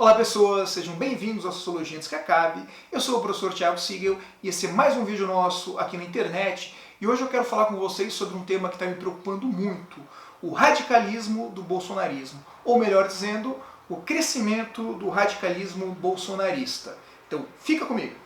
Olá pessoas, sejam bem-vindos à Sociologia Antes que Acabe. Eu sou o professor Thiago Siegel e esse é mais um vídeo nosso aqui na internet. E hoje eu quero falar com vocês sobre um tema que está me preocupando muito, o radicalismo do bolsonarismo. Ou melhor dizendo, o crescimento do radicalismo bolsonarista. Então fica comigo.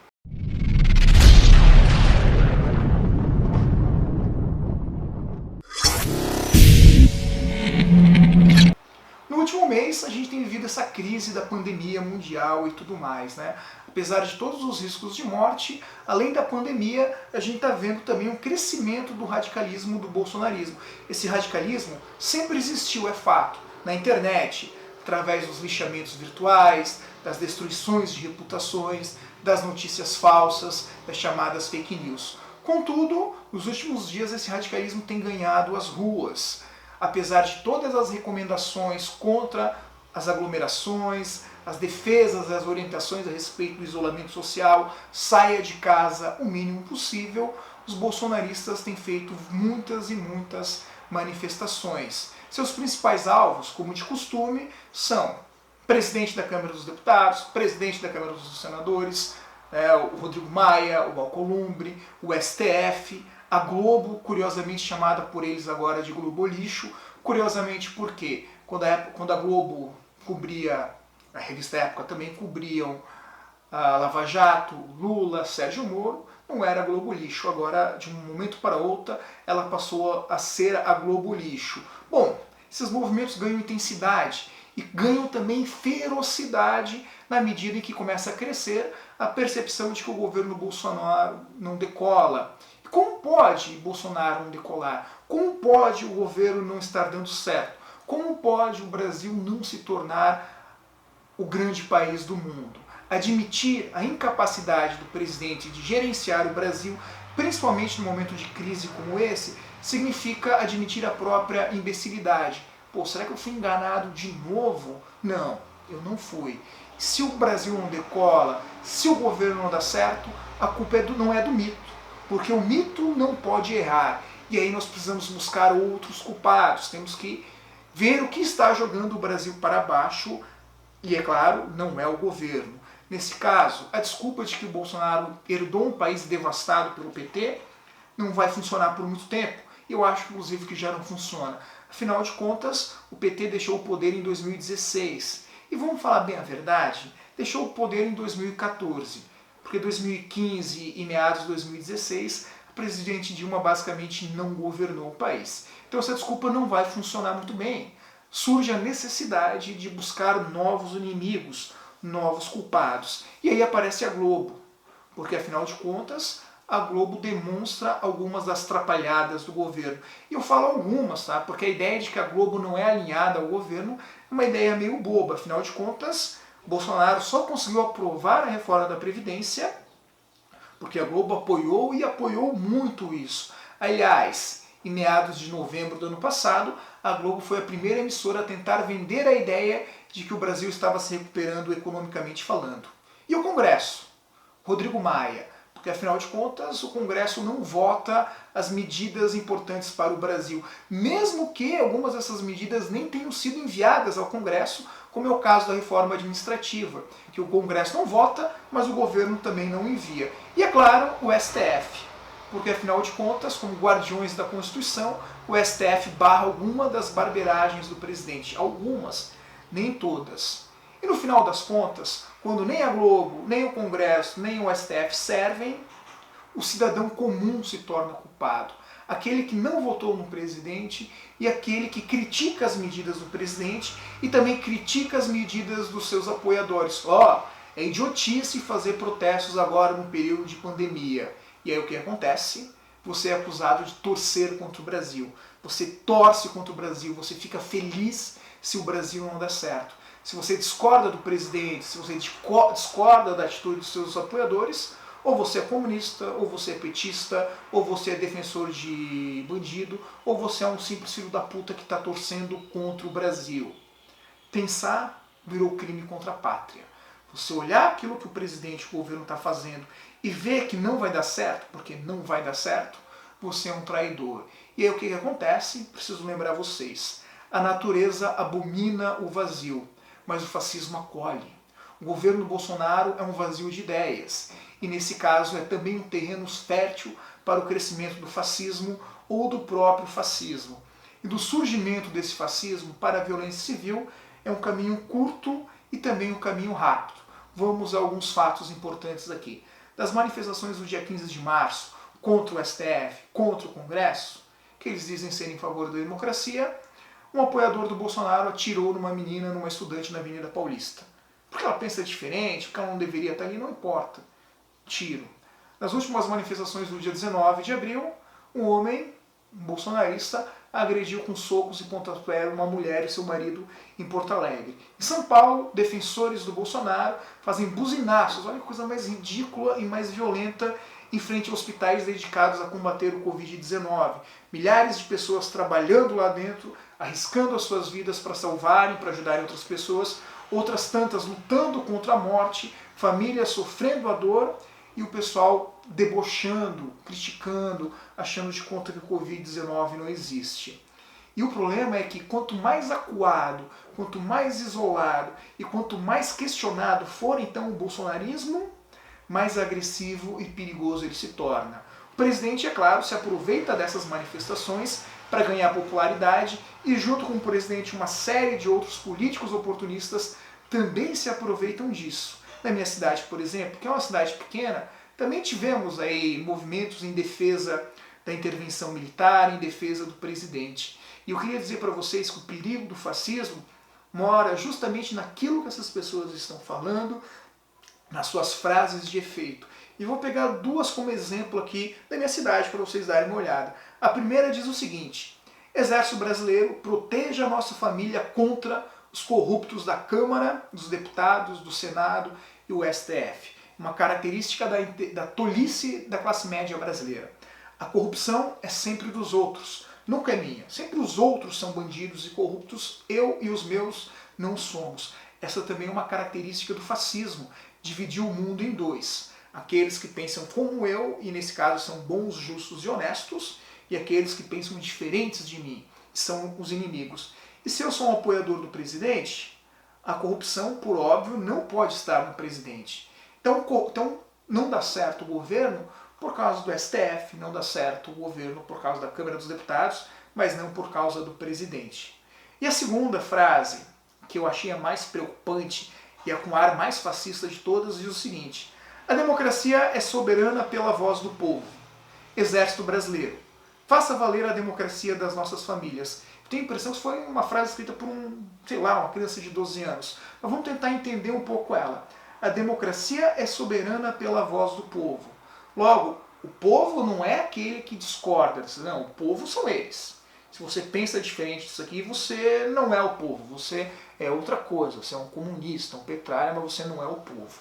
No último mês, a gente tem vivido essa crise da pandemia mundial e tudo mais, né? Apesar de todos os riscos de morte, além da pandemia, a gente está vendo também um crescimento do radicalismo do bolsonarismo. Esse radicalismo sempre existiu, é fato, na internet, através dos lixamentos virtuais, das destruições de reputações, das notícias falsas, das chamadas fake news. Contudo, nos últimos dias esse radicalismo tem ganhado as ruas. Apesar de todas as recomendações contra as aglomerações, as defesas, as orientações a respeito do isolamento social, saia de casa o mínimo possível, os bolsonaristas têm feito muitas e muitas manifestações. Seus principais alvos, como de costume, são presidente da Câmara dos Deputados, presidente da Câmara dos Senadores, o Rodrigo Maia, o Alcolumbre, o STF, a Globo, curiosamente chamada por eles agora de Globo Lixo. Curiosamente porque quando a Globo cobria, a revista Época também cobriam a Lava Jato, Lula, Sérgio Moro, não era a Globo Lixo. Agora, de um momento para outro, ela passou a ser a Globo Lixo. Bom, esses movimentos ganham intensidade e ganham também ferocidade na medida em que começa a crescer a percepção de que o governo Bolsonaro não decola. Como pode Bolsonaro não decolar? Como pode o governo não estar dando certo? Como pode o Brasil não se tornar o grande país do mundo? Admitir a incapacidade do presidente de gerenciar o Brasil, principalmente no momento de crise como esse, significa admitir a própria imbecilidade. Pô, será que eu fui enganado de novo? Não, eu não fui. Se o Brasil não decola, se o governo não dá certo, a culpa não é do mito. Porque o mito não pode errar. E aí nós precisamos buscar outros culpados. Temos que ver o que está jogando o Brasil para baixo. E é claro, não é o governo. Nesse caso, a desculpa de que o Bolsonaro herdou um país devastado pelo PT não vai funcionar por muito tempo. Eu acho, inclusive, que já não funciona. Afinal de contas, o PT deixou o poder em 2016. E vamos falar bem a verdade, deixou o poder em 2014. Porque 2015 e meados de 2016, a presidente Dilma basicamente não governou o país. Então essa desculpa não vai funcionar muito bem. Surge a necessidade de buscar novos inimigos, novos culpados. E aí aparece a Globo, porque afinal de contas, a Globo demonstra algumas das trapalhadas do governo. E eu falo algumas, tá? Porque a ideia de que a Globo não é alinhada ao governo é uma ideia meio boba. Afinal de contas, Bolsonaro só conseguiu aprovar a reforma da Previdência porque a Globo apoiou e apoiou muito isso. Aliás, em meados de novembro do ano passado, a Globo foi a primeira emissora a tentar vender a ideia de que o Brasil estava se recuperando economicamente falando. E o Congresso? Rodrigo Maia. Porque, afinal de contas, o Congresso não vota as medidas importantes para o Brasil. Mesmo que algumas dessas medidas nem tenham sido enviadas ao Congresso, como é o caso da reforma administrativa, que o Congresso não vota, mas o governo também não envia. E, é claro, o STF. Porque, afinal de contas, como guardiões da Constituição, o STF barra alguma das barberagens do presidente. Algumas, nem todas. E no final das contas, quando nem a Globo, nem o Congresso, nem o STF servem, o cidadão comum se torna culpado. Aquele que não votou no presidente e aquele que critica as medidas do presidente e também critica as medidas dos seus apoiadores. É idiotice fazer protestos agora no período de pandemia. E aí o que acontece? Você é acusado de torcer contra o Brasil. Você torce contra o Brasil, você fica feliz se o Brasil não dá certo. Se você discorda do presidente, se você discorda da atitude dos seus apoiadores, ou você é comunista, ou você é petista, ou você é defensor de bandido, ou você é um simples filho da puta que está torcendo contra o Brasil. Pensar virou crime contra a pátria. Você olhar aquilo que o presidente, o governo está fazendo e ver que não vai dar certo, porque não vai dar certo, você é um traidor. E aí o que acontece? Preciso lembrar vocês. A natureza abomina o vazio, mas o fascismo acolhe. O governo Bolsonaro é um vazio de ideias, e nesse caso é também um terreno fértil para o crescimento do fascismo ou do próprio fascismo. E do surgimento desse fascismo para a violência civil é um caminho curto e também um caminho rápido. Vamos a alguns fatos importantes aqui. Das manifestações do dia 15 de março contra o STF, contra o Congresso, que eles dizem ser em favor da democracia, um apoiador do Bolsonaro atirou numa menina, numa estudante na Avenida Paulista. Porque ela pensa diferente, porque ela não deveria estar ali, não importa. Tiro. Nas últimas manifestações do dia 19 de abril, um homem, um bolsonarista, agrediu com socos e pontapés uma mulher e seu marido em Porto Alegre. Em São Paulo, defensores do Bolsonaro fazem buzinaços, olha que coisa mais ridícula e mais violenta, em frente a hospitais dedicados a combater o Covid-19. Milhares de pessoas trabalhando lá dentro, arriscando as suas vidas para salvarem, para ajudarem outras pessoas, outras tantas lutando contra a morte, famílias sofrendo a dor e o pessoal debochando, criticando, achando de conta que o Covid-19 não existe. E o problema é que quanto mais acuado, quanto mais isolado e quanto mais questionado for então o bolsonarismo, mais agressivo e perigoso ele se torna. O presidente, é claro, se aproveita dessas manifestações para ganhar popularidade e junto com o presidente uma série de outros políticos oportunistas também se aproveitam disso. Na minha cidade, por exemplo, que é uma cidade pequena, também tivemos aí movimentos em defesa da intervenção militar, em defesa do presidente. E eu queria dizer para vocês que o perigo do fascismo mora justamente naquilo que essas pessoas estão falando, nas suas frases de efeito. E vou pegar duas como exemplo aqui da minha cidade para vocês darem uma olhada. A primeira diz o seguinte: Exército Brasileiro, proteja a nossa família contra os corruptos da Câmara, dos Deputados, do Senado e o STF. Uma característica da tolice da classe média brasileira. A corrupção é sempre dos outros, nunca é minha. Sempre os outros são bandidos e corruptos, eu e os meus não somos. Essa também é uma característica do fascismo, dividir o mundo em dois. Aqueles que pensam como eu, e nesse caso são bons, justos e honestos, e aqueles que pensam diferentes de mim, são os inimigos. E se eu sou um apoiador do presidente, a corrupção, por óbvio, não pode estar no presidente. Então não dá certo o governo por causa do STF, não dá certo o governo por causa da Câmara dos Deputados, mas não por causa do presidente. E a segunda frase, que eu achei a mais preocupante e a com ar mais fascista de todas, diz o seguinte: a democracia é soberana pela voz do povo. Exército Brasileiro, faça valer a democracia das nossas famílias. Eu tenho a impressão que foi uma frase escrita por uma criança de 12 anos. Mas vamos tentar entender um pouco ela. A democracia é soberana pela voz do povo. Logo, o povo não é aquele que discorda. Não, o povo são eles. Se você pensa diferente disso aqui, você não é o povo. Você é outra coisa. Você é um comunista, um petralha, mas você não é o povo.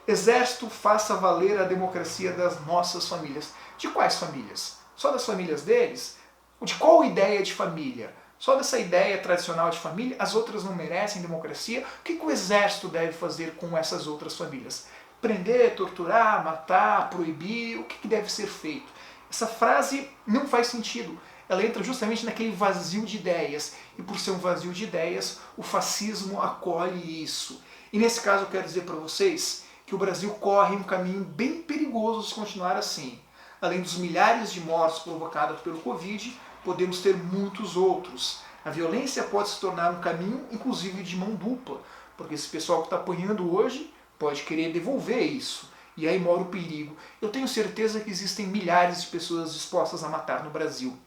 Exército, faça valer a democracia das nossas famílias. De quais famílias? Só das famílias deles? De qual ideia de família? Só dessa ideia tradicional de família? As outras não merecem democracia? O que o exército deve fazer com essas outras famílias? Prender, torturar, matar, proibir? O que deve ser feito? Essa frase não faz sentido. Ela entra justamente naquele vazio de ideias. E por ser um vazio de ideias, o fascismo acolhe isso. E nesse caso eu quero dizer para vocês que o Brasil corre um caminho bem perigoso se continuar assim. Além dos milhares de mortes provocadas pelo Covid, podemos ter muitos outros. A violência pode se tornar um caminho, inclusive, de mão dupla, porque esse pessoal que está apanhando hoje pode querer devolver isso. E aí mora o perigo. Eu tenho certeza que existem milhares de pessoas dispostas a matar no Brasil.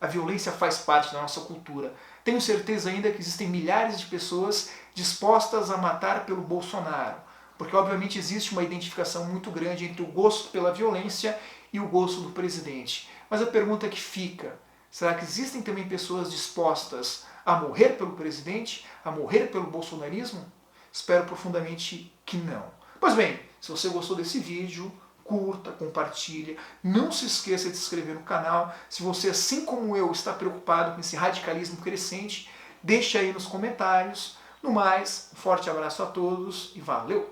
A violência faz parte da nossa cultura. Tenho certeza ainda que existem milhares de pessoas dispostas a matar pelo Bolsonaro. Porque, obviamente, existe uma identificação muito grande entre o gosto pela violência e o gosto do presidente. Mas a pergunta que fica: será que existem também pessoas dispostas a morrer pelo presidente, a morrer pelo bolsonarismo? Espero profundamente que não. Pois bem, se você gostou desse vídeo, curta, compartilha. Não se esqueça de se inscrever no canal. Se você, assim como eu, está preocupado com esse radicalismo crescente, deixe aí nos comentários. No mais, um forte abraço a todos e valeu!